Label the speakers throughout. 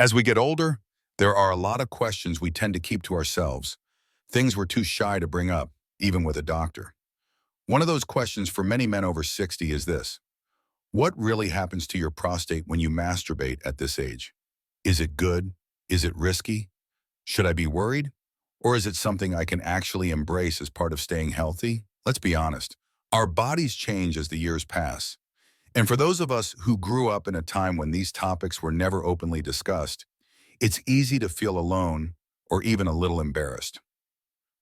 Speaker 1: As we get older, there are a lot of questions we tend to keep to ourselves, things we're too shy to bring up, even with a doctor. One of those questions for many men over 60 is this: what really happens to your prostate when you masturbate at this age? Is it good? Is it risky? Should I be worried? Or is it something I can actually embrace as part of staying healthy? Let's be honest. Our bodies change as the years pass. And for those of us who grew up in a time when these topics were never openly discussed, it's easy to feel alone or even a little embarrassed.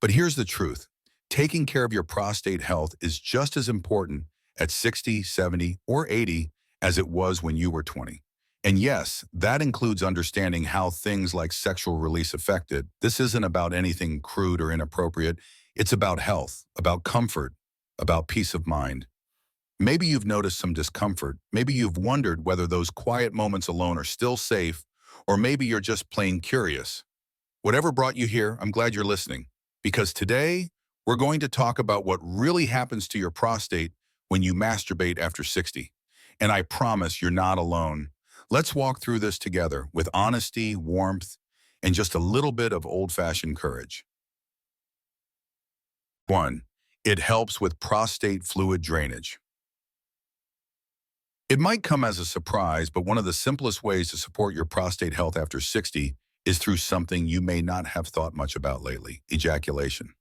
Speaker 1: But here's the truth. Taking care of your prostate health is just as important at 60, 70, or 80 as it was when you were 20. And yes, that includes understanding how things like sexual release affect it. This isn't about anything crude or inappropriate. It's about health, about comfort, about peace of mind. Maybe you've noticed some discomfort. Maybe you've wondered whether those quiet moments alone are still safe, or maybe you're just plain curious. Whatever brought you here, I'm glad you're listening, because today we're going to talk about what really happens to your prostate when you masturbate after 60. And I promise you're not alone. Let's walk through this together with honesty, warmth, and just a little bit of old-fashioned courage. 1. It helps with prostate fluid drainage. It might come as a surprise, but one of the simplest ways to support your prostate health after 60 is through something you may not have thought much about lately: ejaculation.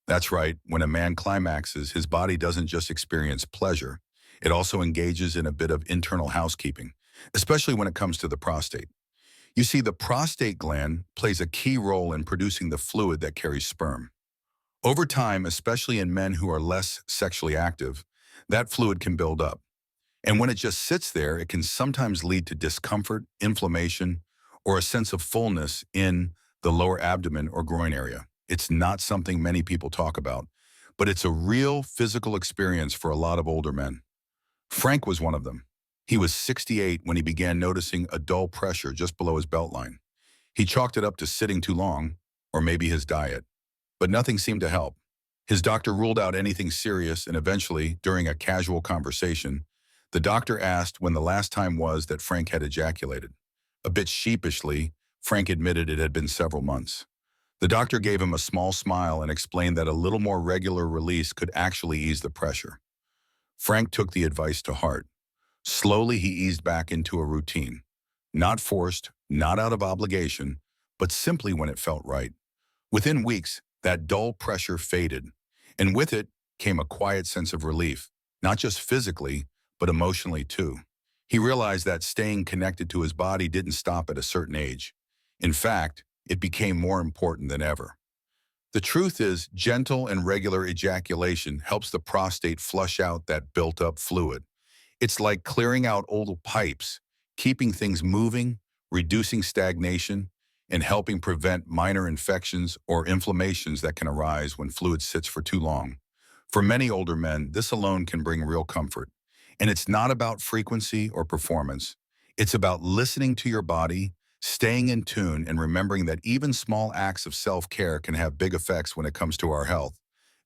Speaker 1: That's right, when a man climaxes, his body doesn't just experience pleasure, it also engages in a bit of internal housekeeping, especially when it comes to the prostate. You see, the prostate gland plays a key role in producing the fluid that carries sperm. Over time, especially in men who are less sexually active, that fluid can build up. And when it just sits there, it can sometimes lead to discomfort, inflammation, or a sense of fullness in the lower abdomen or groin area. It's not something many people talk about, but it's a real physical experience for a lot of older men. Frank was one of them. He was 68 when he began noticing a dull pressure just below his beltline. He chalked it up to sitting too long, or maybe his diet, but nothing seemed to help. His doctor ruled out anything serious, and eventually, during a casual conversation, the doctor asked when the last time was that Frank had ejaculated. A bit sheepishly, Frank admitted it had been several months. The doctor gave him a small smile and explained that a little more regular release could actually ease the pressure. Frank took the advice to heart. Slowly, he eased back into a routine. Not forced, not out of obligation, but simply when it felt right. Within weeks, that dull pressure faded, and with it came a quiet sense of relief, not just physically, but emotionally too. He realized that staying connected to his body didn't stop at a certain age. In fact, it became more important than ever. The truth is, gentle and regular ejaculation helps the prostate flush out that built-up fluid. It's like clearing out old pipes, keeping things moving, reducing stagnation, and helping prevent minor infections or inflammations that can arise when fluid sits for too long. For many older men, this alone can bring real comfort. And it's not about frequency or performance. It's about listening to your body, staying in tune, and remembering that even small acts of self-care can have big effects when it comes to our health,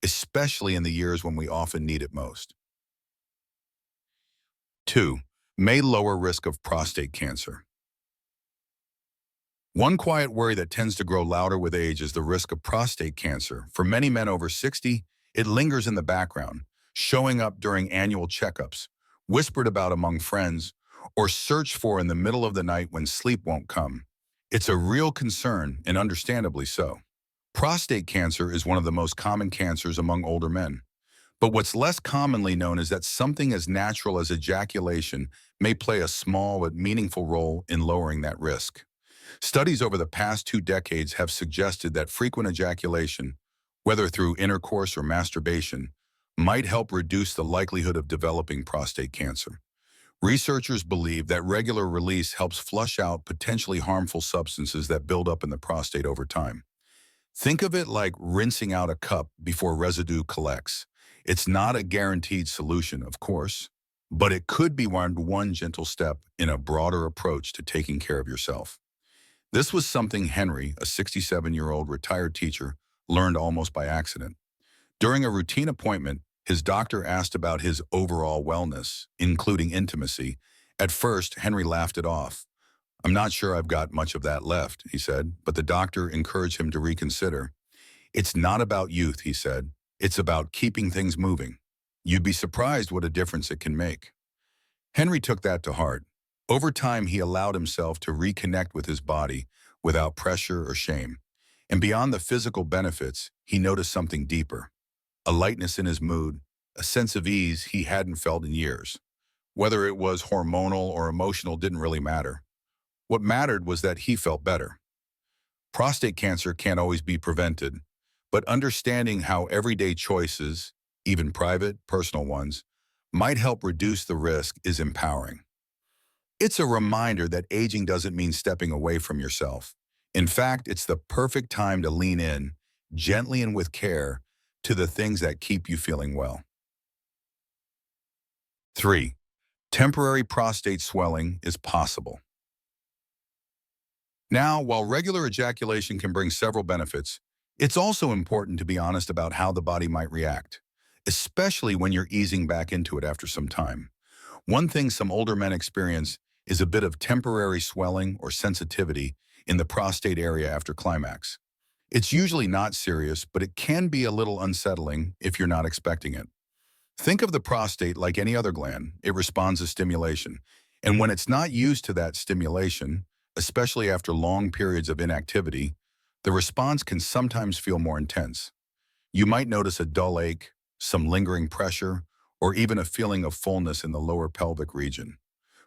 Speaker 1: especially in the years when we often need it most. 2. May lower risk of prostate cancer. One quiet worry that tends to grow louder with age is the risk of prostate cancer. For many men over 60, it lingers in the background, showing up during annual checkups, whispered about among friends, or searched for in the middle of the night when sleep won't come. It's a real concern, and understandably so. Prostate cancer is one of the most common cancers among older men. But what's less commonly known is that something as natural as ejaculation may play a small but meaningful role in lowering that risk. Studies over the past 2 decades have suggested that frequent ejaculation, whether through intercourse or masturbation, might help reduce the likelihood of developing prostate cancer. Researchers believe that regular release helps flush out potentially harmful substances that build up in the prostate over time. Think of it like rinsing out a cup before residue collects. It's not a guaranteed solution, of course, but it could be one gentle step in a broader approach to taking care of yourself. This was something Henry, a 67-year-old retired teacher, learned almost by accident. During a routine appointment, his doctor asked about his overall wellness, including intimacy. At first, Henry laughed it off. I'm not sure I've got much of that left, he said, but the doctor encouraged him to reconsider. It's not about youth, he said. It's about keeping things moving. You'd be surprised what a difference it can make. Henry took that to heart. Over time, he allowed himself to reconnect with his body without pressure or shame. And beyond the physical benefits, he noticed something deeper. A lightness in his mood, a sense of ease he hadn't felt in years. Whether it was hormonal or emotional didn't really matter. What mattered was that he felt better. Prostate cancer can't always be prevented, but understanding how everyday choices, even private, personal ones, might help reduce the risk is empowering. It's a reminder that aging doesn't mean stepping away from yourself. In fact, it's the perfect time to lean in, gently and with care, to the things that keep you feeling well. 3. Temporary prostate swelling is possible. Now, while regular ejaculation can bring several benefits, it's also important to be honest about how the body might react, especially when you're easing back into it after some time. One thing some older men experience is a bit of temporary swelling or sensitivity in the prostate area after climax. It's usually not serious, but it can be a little unsettling if you're not expecting it. Think of the prostate like any other gland. It responds to stimulation. And when it's not used to that stimulation, especially after long periods of inactivity, the response can sometimes feel more intense. You might notice a dull ache, some lingering pressure, or even a feeling of fullness in the lower pelvic region.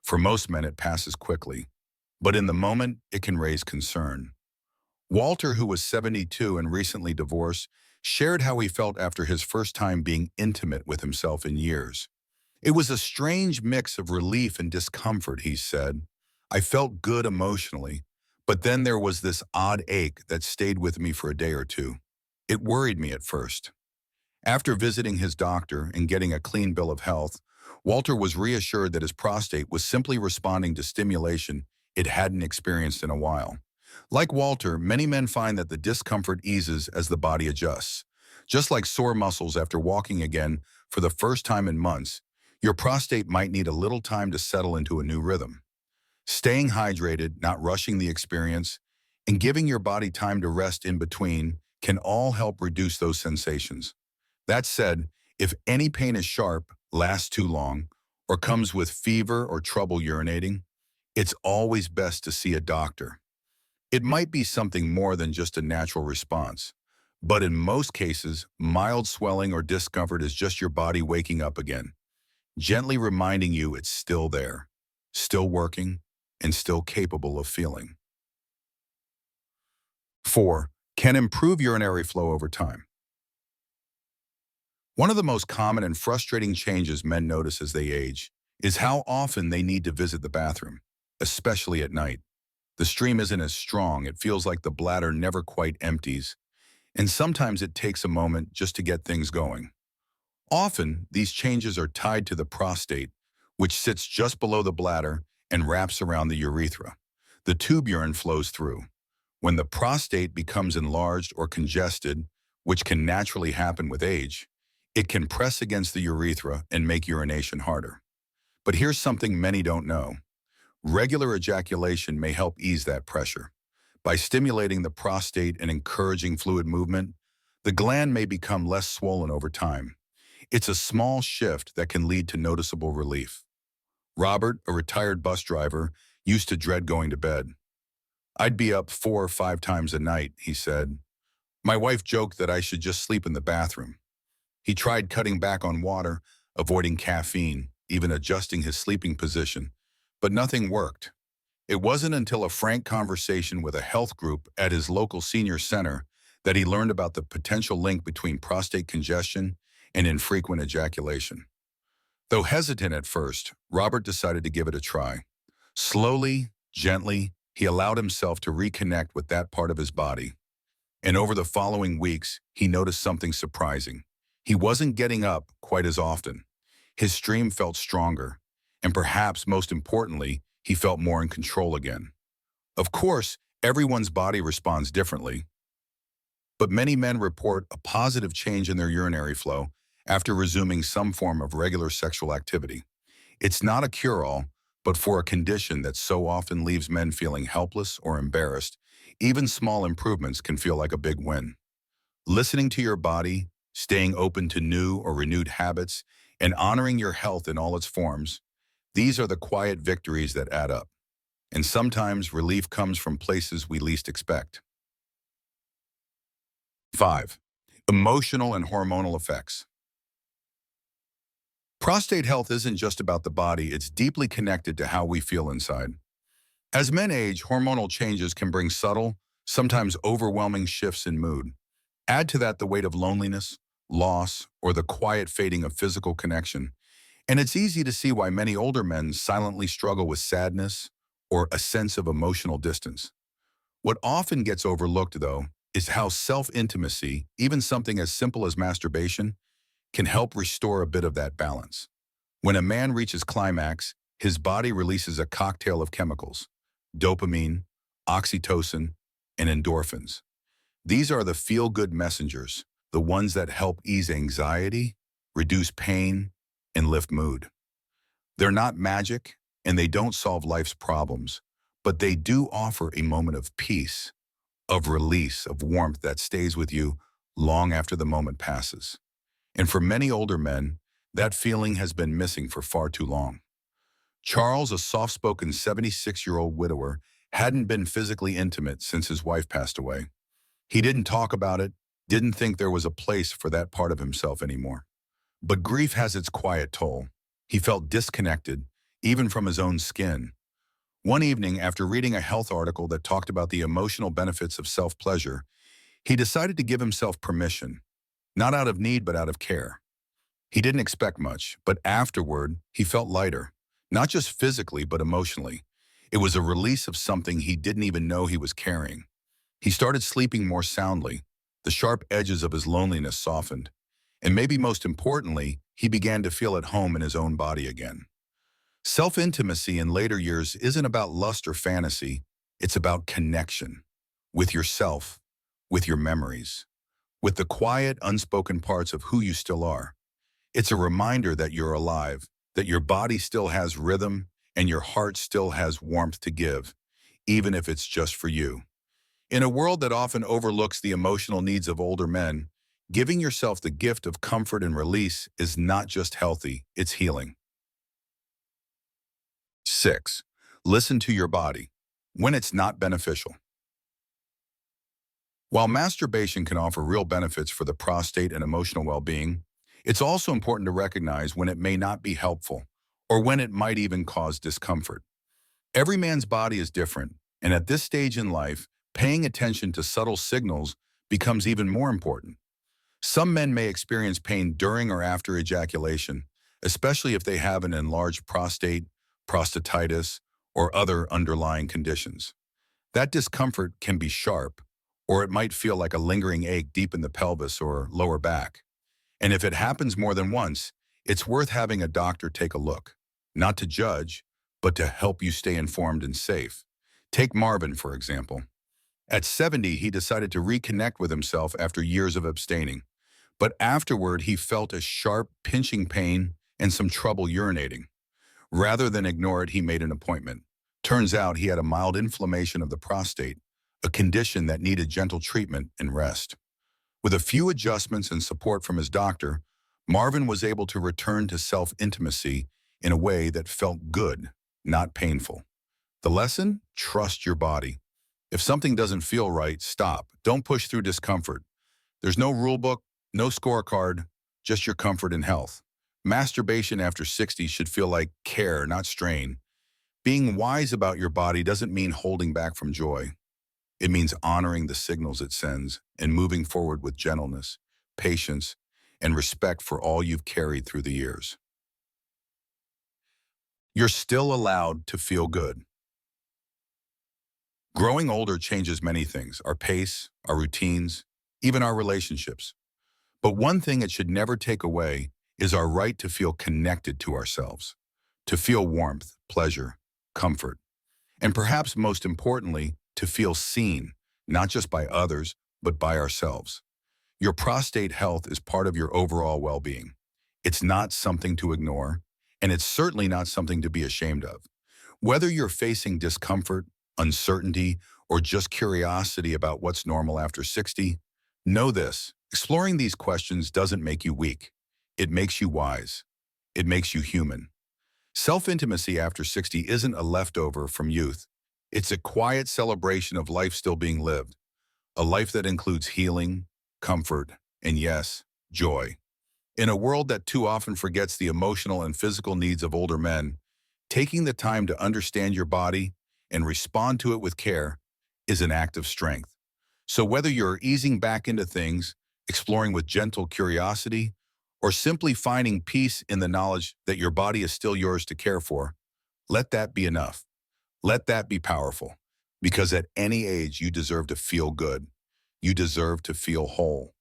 Speaker 1: For most men, it passes quickly, but in the moment, it can raise concern. Walter, who was 72 and recently divorced, shared how he felt after his first time being intimate with himself in years. It was a strange mix of relief and discomfort, he said. I felt good emotionally, but then there was this odd ache that stayed with me for a day or two. It worried me at first. After visiting his doctor and getting a clean bill of health, Walter was reassured that his prostate was simply responding to stimulation it hadn't experienced in a while. Like Walter, many men find that the discomfort eases as the body adjusts. Just like sore muscles after walking again for the first time in months, your prostate might need a little time to settle into a new rhythm. Staying hydrated, not rushing the experience, and giving your body time to rest in between can all help reduce those sensations. That said, if any pain is sharp, lasts too long, or comes with fever or trouble urinating, it's always best to see a doctor. It might be something more than just a natural response, but in most cases, mild swelling or discomfort is just your body waking up again, gently reminding you it's still there, still working, and still capable of feeling. 4. Can improve urinary flow over time. One of the most common and frustrating changes men notice as they age is how often they need to visit the bathroom, especially at night. The stream isn't as strong, it feels like the bladder never quite empties, and sometimes it takes a moment just to get things going. Often, these changes are tied to the prostate, which sits just below the bladder and wraps around the urethra. The tube urine flows through. When the prostate becomes enlarged or congested, which can naturally happen with age, it can press against the urethra and make urination harder. But here's something many don't know. Regular ejaculation may help ease that pressure. By stimulating the prostate and encouraging fluid movement, the gland may become less swollen over time. It's a small shift that can lead to noticeable relief. Robert, a retired bus driver, used to dread going to bed. I'd be up 4 or 5 times a night, he said. My wife joked that I should just sleep in the bathroom. He tried cutting back on water, avoiding caffeine, even adjusting his sleeping position, but nothing worked. It wasn't until a frank conversation with a health group at his local senior center that he learned about the potential link between prostate congestion and infrequent ejaculation. Though hesitant at first, Robert decided to give it a try. Slowly, gently, he allowed himself to reconnect with that part of his body. And over the following weeks, he noticed something surprising. He wasn't getting up quite as often. His stream felt stronger, and perhaps most importantly, he felt more in control again. Of course, everyone's body responds differently, but many men report a positive change in their urinary flow after resuming some form of regular sexual activity. It's not a cure-all, But for a condition that so often leaves men feeling helpless or embarrassed, even small improvements can feel like a big win. Listening to your body, staying open to new or renewed habits, and honoring your health in all its forms, these are the quiet victories that add up. And sometimes relief comes from places we least expect. 5. Emotional and hormonal effects. Prostate health isn't just about the body, it's deeply connected to how we feel inside. As men age, hormonal changes can bring subtle, sometimes overwhelming shifts in mood. Add to that the weight of loneliness, loss, or the quiet fading of physical connection, and it's easy to see why many older men silently struggle with sadness or a sense of emotional distance. What often gets overlooked, though, is how self-intimacy, even something as simple as masturbation, can help restore a bit of that balance. When a man reaches climax, his body releases a cocktail of chemicals: dopamine, oxytocin, and endorphins. These are the feel-good messengers, the ones that help ease anxiety, reduce pain, and lift mood. They're not magic, and they don't solve life's problems, but they do offer a moment of peace, of release, of warmth that stays with you long after the moment passes. And for many older men, that feeling has been missing for far too long. Charles, a soft-spoken 76-year-old widower, hadn't been physically intimate since his wife passed away. He didn't talk about it, didn't think there was a place for that part of himself anymore. But grief has its quiet toll. He felt disconnected, even from his own skin. One evening, after reading a health article that talked about the emotional benefits of self-pleasure, he decided to give himself permission, not out of need but out of care. He didn't expect much, but afterward, he felt lighter, not just physically but emotionally. It was a release of something he didn't even know he was carrying. He started sleeping more soundly. The sharp edges of his loneliness softened. And maybe most importantly, he began to feel at home in his own body again. Self-intimacy in later years isn't about lust or fantasy. It's about connection with yourself, with your memories, with the quiet, unspoken parts of who you still are. It's a reminder that you're alive, that your body still has rhythm, and your heart still has warmth to give, even if it's just for you. In a world that often overlooks the emotional needs of older men, giving yourself the gift of comfort and release is not just healthy, it's healing. 6. Listen to your body when it's not beneficial. While masturbation can offer real benefits for the prostate and emotional well-being, it's also important to recognize when it may not be helpful or when it might even cause discomfort. Every man's body is different, and at this stage in life, paying attention to subtle signals becomes even more important. Some men may experience pain during or after ejaculation, especially if they have an enlarged prostate, prostatitis, or other underlying conditions. That discomfort can be sharp, or it might feel like a lingering ache deep in the pelvis or lower back. And if it happens more than once, it's worth having a doctor take a look, not to judge, but to help you stay informed and safe. Take Marvin, for example. At 70, he decided to reconnect with himself after years of abstaining. But afterward, he felt a sharp, pinching pain and some trouble urinating. Rather than ignore it, he made an appointment. Turns out he had a mild inflammation of the prostate, a condition that needed gentle treatment and rest. With a few adjustments and support from his doctor, Marvin was able to return to self-intimacy in a way that felt good, not painful. The lesson? Trust your body. If something doesn't feel right, stop. Don't push through discomfort. There's no rule book, no scorecard, just your comfort and health. Masturbation after 60 should feel like care, not strain. Being wise about your body doesn't mean holding back from joy. It means honoring the signals it sends and moving forward with gentleness, patience, and respect for all you've carried through the years. You're still allowed to feel good. Growing older changes many things: our pace, our routines, even our relationships. But one thing it should never take away is our right to feel connected to ourselves, to feel warmth, pleasure, comfort, and perhaps most importantly, to feel seen, not just by others, but by ourselves. Your prostate health is part of your overall well-being. It's not something to ignore, and it's certainly not something to be ashamed of. Whether you're facing discomfort, uncertainty, or just curiosity about what's normal after 60, know this. Exploring these questions doesn't make you weak. It makes you wise. It makes you human. Self-intimacy after 60 isn't a leftover from youth. It's a quiet celebration of life still being lived, a life that includes healing, comfort, and yes, joy. In a world that too often forgets the emotional and physical needs of older men, taking the time to understand your body and respond to it with care is an act of strength. So whether you're easing back into things, exploring with gentle curiosity, or simply finding peace in the knowledge that your body is still yours to care for, let that be enough. Let that be powerful. Because at any age, you deserve to feel good. You deserve to feel whole.